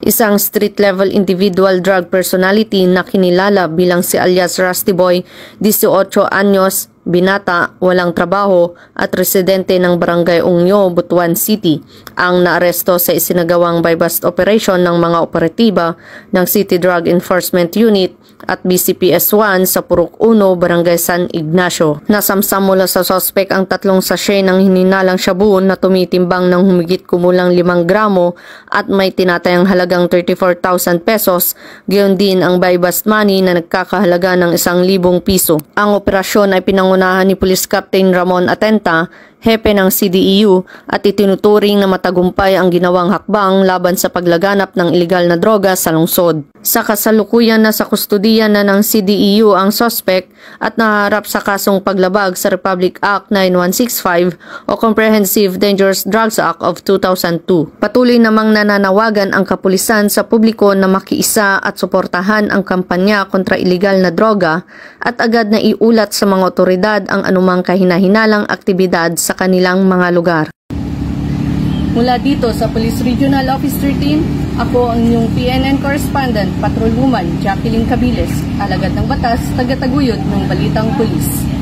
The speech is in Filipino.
isang street-level individual drug personality na kinilala bilang si alias Rusty Boy, 18 anyos, binata, walang trabaho at residente ng Barangay Ungyo, Butuan City, ang naaresto sa isinagawang buy-bust operation ng mga operatiba ng City Drug Enforcement Unit at BCPS-1 sa Purok 1, Barangay San Ignacio. Nasamsam mula sa sospek ang 3 sachet ng hininalang shabu na tumitimbang ng humigit kumulang 5 gramo at may tinatayang halagang 34,000 pesos, gayon din ang buy-bust money na nagkakahalaga ng 1,000 piso. Ang operasyon ay pinangunahan ni Police Captain Ramon Atenta, hepe ng CDEU, at itinuturing na matagumpay ang ginawang hakbang laban sa paglaganap ng ilegal na droga sa lungsod. Sa kasalukuyan na sa kustudiya na ng CDEU ang suspect at naharap sa kasong paglabag sa Republic Act 9165 o Comprehensive Dangerous Drugs Act of 2002. Patuloy namang nananawagan ang kapulisan sa publiko na makiisa at suportahan ang kampanya kontra ilegal na droga at agad na iulat sa mga otoridad ang anumang kahina-hinalang aktibidad sa kanilang mga lugar. Mula dito sa Police Regional Office 13, ako ang inyong PNN Correspondent, Patrolwoman Jacqueline Cabiles, alagad ng batas, taga-taguyod ng Balitang Pulis.